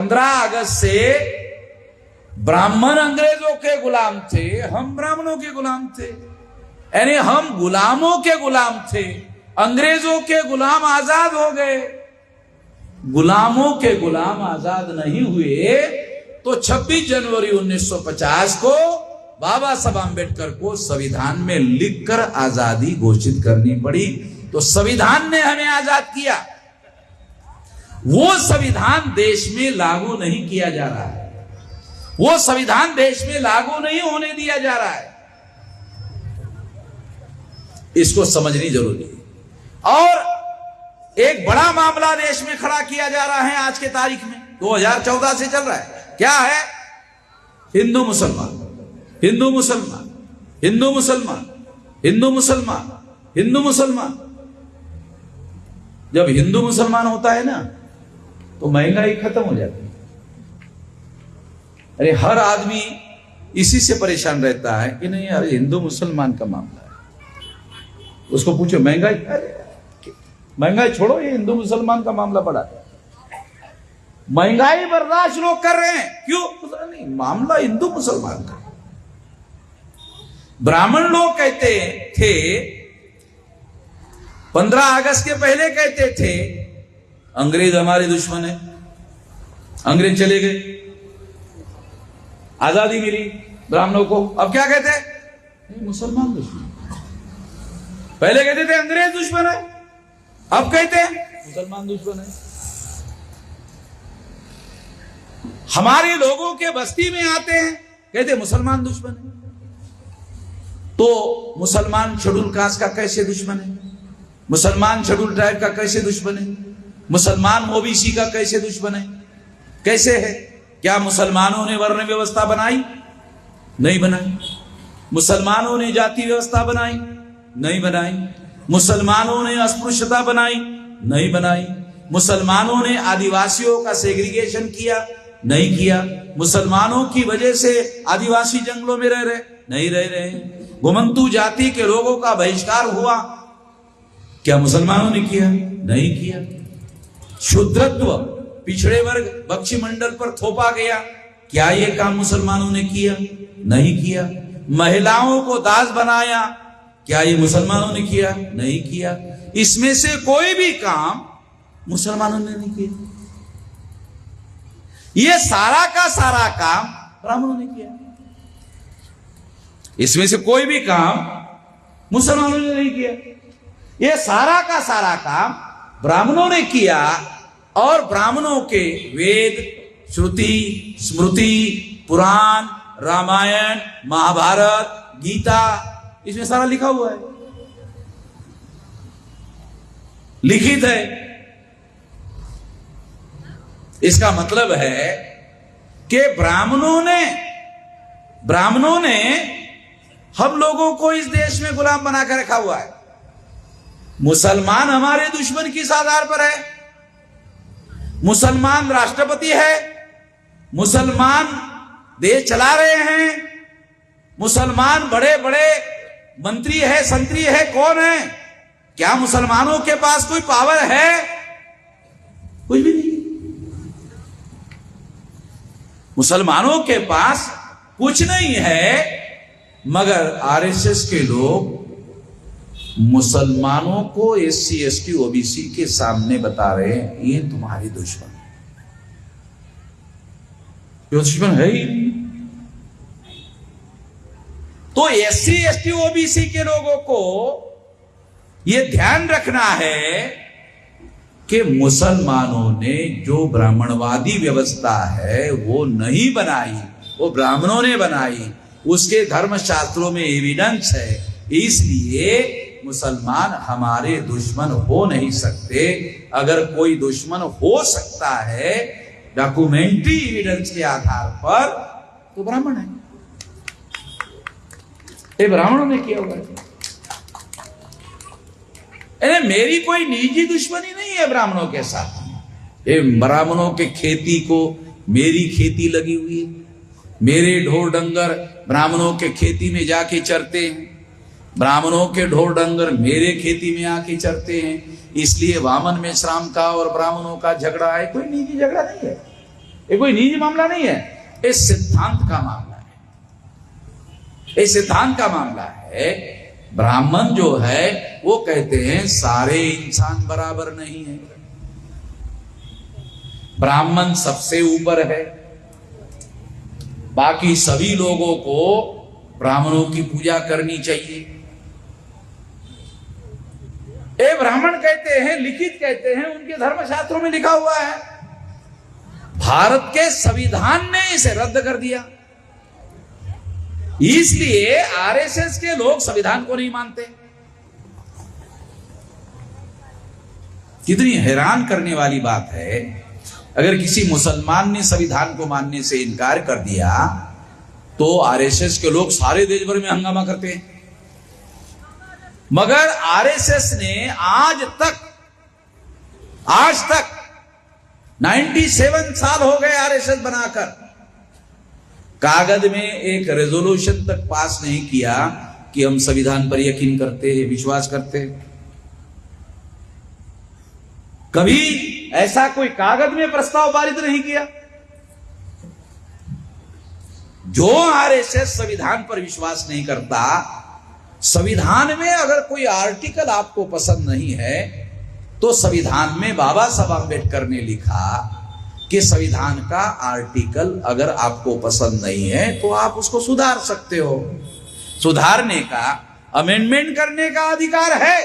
15 अगस्त से ब्राह्मण अंग्रेजों के गुलाम थे, हम ब्राह्मणों के गुलाम थे। यानी हम गुलामों के गुलाम थे, अंग्रेजों के गुलाम आजाद हो गए। गुलामों के गुलाम आजाद नहीं हुए तो 26 जनवरी 1950 को बाबा साहब आंबेडकर को संविधान में लिखकर आजादी घोषित करनी पड़ी। तो संविधान ने हमें आजाद किया, वो संविधान देश में लागू नहीं किया जा रहा है, वो संविधान देश में लागू नहीं होने दिया जा रहा है। इसको समझनी जरूरी है। और एक बड़ा मामला देश में खड़ा किया जा रहा है आज के तारीख में, 2014 से चल रहा है। क्या है? हिंदू मुसलमान, हिंदू मुसलमान, हिंदू मुसलमान, हिंदू मुसलमान, हिंदू मुसलमान। जब हिंदू मुसलमान होता है ना तो महंगाई खत्म हो जाती है। अरे हर आदमी इसी से परेशान रहता है कि नहीं यार हिंदू मुसलमान का मामला है। उसको पूछो महंगाई, अरे महंगाई छोड़ो, ये हिंदू मुसलमान का मामला पड़ा है। महंगाई बर्दाश्त लोग कर रहे हैं, क्यों? नहीं, मामला हिंदू मुसलमान का। ब्राह्मण लोग कहते थे 15 अगस्त के पहले कहते थे अंग्रेज हमारे दुश्मन है, अंग्रेज चले गए, आजादी मिली ब्राह्मणों को। अब क्या कहते हैं? मुसलमान दुश्मन। पहले कहते थे अंग्रेज दुश्मन है, अब कहते हैं मुसलमान दुश्मन है। हमारे लोगों के बस्ती में आते हैं, कहते मुसलमान दुश्मन है। तो मुसलमान शेड्यूल कास्ट का कैसे दुश्मन है? मुसलमान शेड्यूल ट्राइब का कैसे दुश्मन है? मुसलमान ओबीसी का कैसे दुश्मन है? कैसे है? क्या मुसलमानों ने वर्ण व्यवस्था बनाई? नहीं बनाई। मुसलमानों ने जाति व्यवस्था बनाई? नहीं बनाई। मुसलमानों ने अस्पृश्यता बनाई? नहीं बनाई। मुसलमानों ने आदिवासियों का सेग्रीगेशन किया? नहीं किया। मुसलमानों की वजह से आदिवासी जंगलों में रह रहे? नहीं रह रहे। घुमंतू जाति के लोगों का बहिष्कार हुआ? क्या मुसलमानों ने किया? नहीं किया। शूद्रत्व, पिछड़े वर्ग, बख्शी मंडल पर थोपा गया, क्या यह काम मुसलमानों ने किया? नहीं किया। महिलाओं को दास बनाया, क्या ये मुसलमानों ने किया? नहीं किया। इसमें से कोई भी काम मुसलमानों ने नहीं किया। ये सारा का सारा काम ब्राह्मणों ने किया। इसमें से कोई भी काम मुसलमानों ने नहीं किया। ये सारा का सारा काम ब्राह्मणों ने किया। और ब्राह्मणों के वेद, श्रुति, स्मृति, पुराण, रामायण, महाभारत, गीता, इसमें सारा लिखा हुआ है, लिखित है। इसका मतलब है कि ब्राह्मणों ने हम लोगों को इस देश में गुलाम बनाकर रखा हुआ है। मुसलमान हमारे दुश्मन किस आधार पर है? मुसलमान राष्ट्रपति है, मुसलमान देश चला रहे हैं, मुसलमान बड़े बड़े मंत्री है, संतरी है, कौन है? क्या मुसलमानों के पास कोई पावर है? कुछ भी नहीं। मुसलमानों के पास कुछ नहीं है। मगर आरएसएस के लोग मुसलमानों को एससी, एसटी, ओबीसी के सामने बता रहे हैं ये तुम्हारी दुश्मन है। ये दुश्मन है ही। तो एससी, एसटी, ओबीसी के लोगों को यह ध्यान रखना है कि मुसलमानों ने जो ब्राह्मणवादी व्यवस्था है वो नहीं बनाई, वो ब्राह्मणों ने बनाई। उसके धर्मशास्त्रों में एविडेंस है। इसलिए मुसलमान हमारे दुश्मन हो नहीं सकते। अगर कोई दुश्मन हो सकता है डॉक्यूमेंट्री एविडेंस के आधार पर, तो ब्राह्मण है। ये ब्राह्मणों ने किया हुआ है। मेरी कोई निजी दुश्मनी नहीं है ब्राह्मणों के साथ। ये ब्राह्मणों के खेती को मेरी खेती लगी हुई है। मेरे ढोर डंगर ब्राह्मणों के खेती में जाके चरते हैं, ब्राह्मणों के ढोर डंगर मेरे खेती में आके चरते हैं। इसलिए वामन मेश्राम का और ब्राह्मणों का झगड़ा है, कोई निजी झगड़ा नहीं है। ये कोई निजी मामला नहीं है, ये सिद्धांत का मामला है। ये सिद्धांत का मामला है। ब्राह्मण जो है वो कहते हैं सारे इंसान बराबर नहीं है, ब्राह्मण सबसे ऊपर है, बाकी सभी लोगों को ब्राह्मणों की पूजा करनी चाहिए। ये ब्राह्मण कहते हैं, लिखित कहते हैं, उनके धर्मशास्त्रों में लिखा हुआ है। भारत के संविधान ने इसे रद्द कर दिया, इसलिए आरएसएस के लोग संविधान को नहीं मानते। कितनी हैरान करने वाली बात है, अगर किसी मुसलमान ने संविधान को मानने से इनकार कर दिया तो आरएसएस के लोग सारे देश भर में हंगामा करते हैं। मगर आरएसएस ने आज तक 97 साल हो गए आरएसएस बनाकर, कागज में एक रेजोल्यूशन तक पास नहीं किया कि हम संविधान पर यकीन करते हैं, विश्वास करते हैं। कभी ऐसा कोई कागज में प्रस्ताव पारित नहीं किया। जो आरएसएस संविधान पर विश्वास नहीं करता, संविधान में अगर कोई आर्टिकल आपको पसंद नहीं है तो संविधान में बाबा साहब आंबेडकर ने लिखा कि संविधान का आर्टिकल अगर आपको पसंद नहीं है तो आप उसको सुधार सकते हो। सुधारने का, अमेंडमेंट करने का अधिकार है,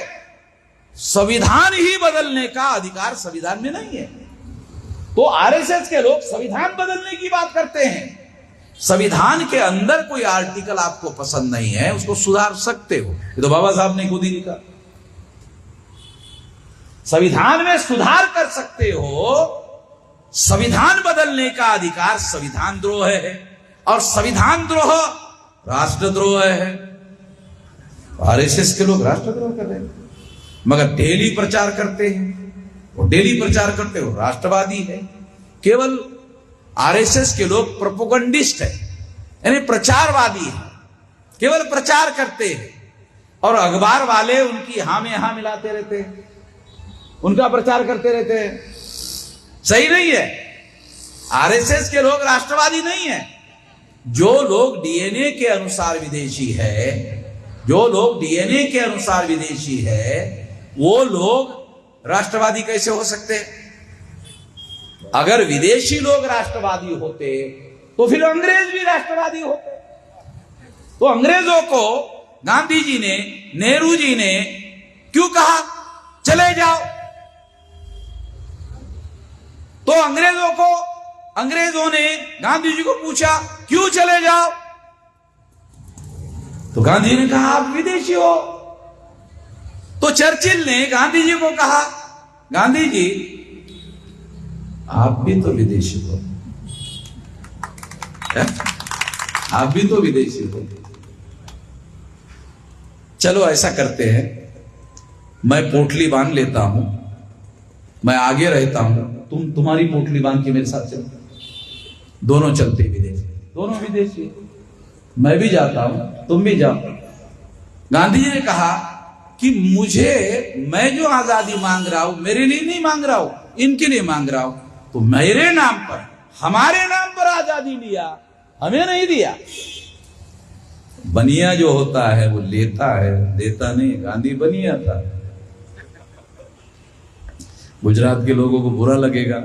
संविधान ही बदलने का अधिकार संविधान में नहीं है। तो आरएसएस के लोग संविधान बदलने की बात करते हैं। संविधान के अंदर कोई आर्टिकल आपको पसंद नहीं है, उसको सुधार सकते हो, ये तो बाबा साहब ने खुद ही लिखा। संविधान में सुधार कर सकते हो, संविधान बदलने का अधिकार संविधान द्रोह है, और संविधान द्रोह राष्ट्रद्रोह है। आरएसएस के लोग राष्ट्रद्रोह कर रहे हैं, मगर डेली प्रचार करते हैं, वो डेली प्रचार करते हो राष्ट्रवादी है। केवल आरएसएस के लोग प्रोपोगंडिस्ट है, यानी प्रचारवादी है, केवल प्रचार करते हैं, और अखबार वाले उनकी हां में हां मिलाते रहते हैं, उनका प्रचार करते रहते हैं। सही नहीं है। आरएसएस के लोग राष्ट्रवादी नहीं है। जो लोग डीएनए के अनुसार विदेशी है, जो लोग डीएनए के अनुसार विदेशी है, वो लोग राष्ट्रवादी कैसे हो सकते? अगर विदेशी लोग राष्ट्रवादी होते तो फिर अंग्रेज भी राष्ट्रवादी होते। तो अंग्रेजों को गांधी जी ने, नेहरू जी ने क्यों कहा चले जाओ? तो अंग्रेजों ने गांधी जी को पूछा क्यों चले जाओ? तो गांधी जी ने कहा आप विदेशी हो। तो चर्चिल ने गांधी जी को कहा गांधी जी आप भी तो विदेशी हो, आप भी तो विदेशी हो। चलो ऐसा करते हैं, मैं पोटली बांध लेता हूं, मैं आगे रहता हूं, तुम तुम्हारी पोटली बांध के मेरे साथ चलो। दोनों चलते विदेशी, दोनों विदेशी, मैं भी जाता हूं तुम भी जाओ। गांधी जी ने कहा कि मैं जो आजादी मांग रहा हूं मेरे लिए नहीं मांग रहा हूं, इनके लिए मांग रहा हूं। तो मेरे नाम पर, हमारे नाम पर आजादी लिया, हमें नहीं दिया। बनिया जो होता है वो लेता है, देता नहीं। गांधी बनिया था। गुजरात के लोगों को बुरा लगेगा,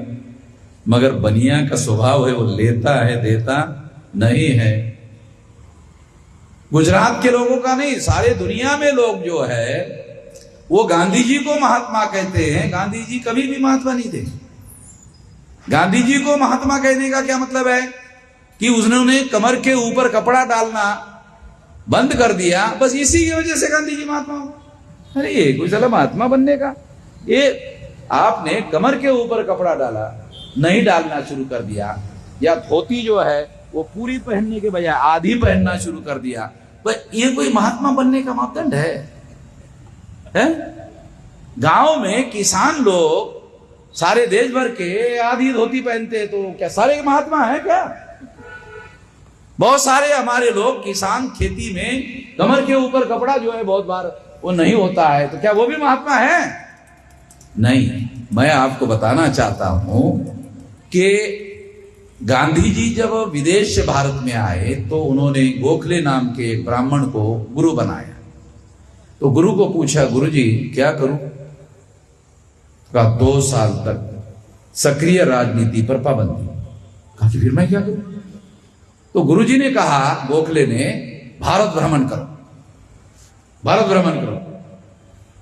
मगर बनिया का स्वभाव है, वो लेता है, देता नहीं है। गुजरात के लोगों का नहीं, सारे दुनिया में लोग जो है वो गांधी जी को महात्मा कहते हैं। गांधी जी कभी भी महात्मा नहीं थे। गांधी जी को महात्मा कहने का क्या मतलब है कि उन्होंने कमर के ऊपर कपड़ा डालना बंद कर दिया, बस इसी की वजह से गांधी जी महात्मा हो। अरे ये कोई चला महात्मा बनने का? ये आपने कमर के ऊपर कपड़ा डाला, नहीं डालना शुरू कर दिया, या धोती जो है वो पूरी पहनने के बजाय आधी पहनना शुरू कर दिया, पर ये कोई महात्मा बनने का मापदंड है? गांव में किसान लोग सारे देश भर के आधी धोती पहनते, तो क्या सारे महात्मा है क्या? बहुत सारे हमारे लोग किसान खेती में कमर के ऊपर कपड़ा जो है बहुत बार वो नहीं होता है, तो क्या वो भी महात्मा है? नहीं। मैं आपको बताना चाहता हूं कि गांधी जी जब विदेश से भारत में आए तो उन्होंने गोखले नाम के एक ब्राह्मण को गुरु बनाया। तो गुरु को पूछा, गुरु जी क्या करूं? कहा 2 साल तक सक्रिय राजनीति पर पाबंदी। कहा कि फिर मैं क्या करूं? तो गुरु जी ने कहा, गोखले ने, भारत भ्रमण करो, भारत भ्रमण करो।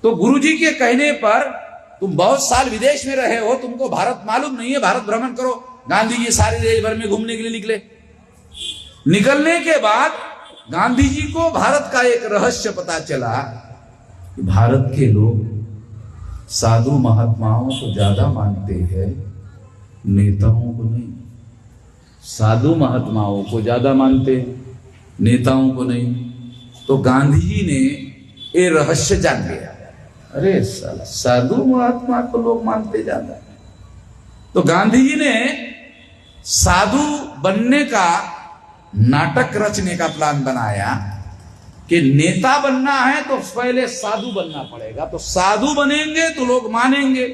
तो गुरु जी के कहने पर, तुम बहुत साल विदेश में रहे हो, तुमको भारत मालूम नहीं है, भारत भ्रमण करो। गांधी जी सारे देश भर में घूमने के लिए निकले। निकलने के बाद गांधी जी को भारत का एक रहस्य पता चला कि भारत के लोग साधु महात्माओं को ज्यादा मानते हैं, नेताओं को नहीं। साधु महात्माओं को ज्यादा मानते, नेताओं को नहीं। तो गांधी जी ने ये रहस्य जान लिया, अरे साला साधु महात्मा को लोग मानते ज्यादा। तो गांधी जी ने साधु बनने का नाटक रचने का प्लान बनाया कि नेता बनना है तो पहले साधु बनना पड़ेगा, तो साधु बनेंगे तो लोग मानेंगे,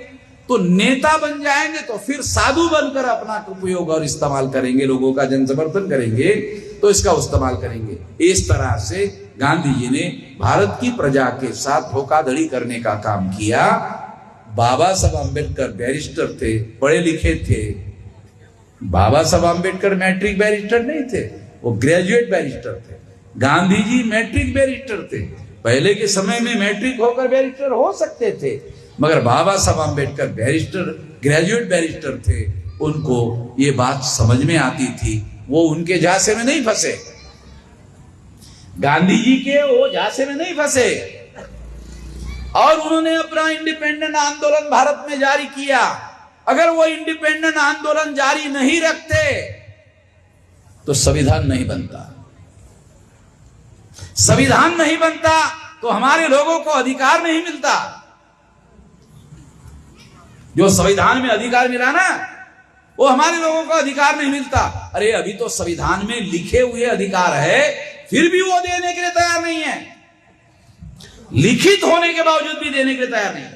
तो नेता बन जाएंगे तो फिर साधु बनकर अपना उपयोग और इस्तेमाल करेंगे, लोगों का जन समर्थन करेंगे तो इसका इस्तेमाल करेंगे। इस तरह से गांधी जी ने भारत की प्रजा के साथ धोखाधड़ी करने का काम किया। बाबा साहब अम्बेडकर बैरिस्टर थे, पढ़े लिखे थे। बाबा साहब अम्बेडकर मैट्रिक बैरिस्टर नहीं थे, वो ग्रेजुएट बैरिस्टर थे। गांधी जी मैट्रिक बैरिस्टर थे। पहले के समय में मैट्रिक होकर बैरिस्टर हो सकते थे, मगर बाबा Saheb Ambedkar barrister, graduate barrister थे। उनको ये बात समझ में आती थी, वो उनके झांसे में नहीं फंसे, गांधी जी के वो झांसे में नहीं फंसे, और उन्होंने अपना इंडिपेंडेंट आंदोलन भारत में जारी किया। अगर वो इंडिपेंडेंट आंदोलन जारी नहीं रखते तो संविधान नहीं बनता। संविधान नहीं बनता तो हमारे लोगों को अधिकार नहीं मिलता। जो संविधान में अधिकार मिला ना, वो हमारे लोगों को अधिकार नहीं मिलता। अरे अभी तो संविधान में लिखे हुए अधिकार है, फिर भी वो देने के लिए तैयार नहीं है। लिखित होने के बावजूद भी देने के लिए तैयार नहीं है।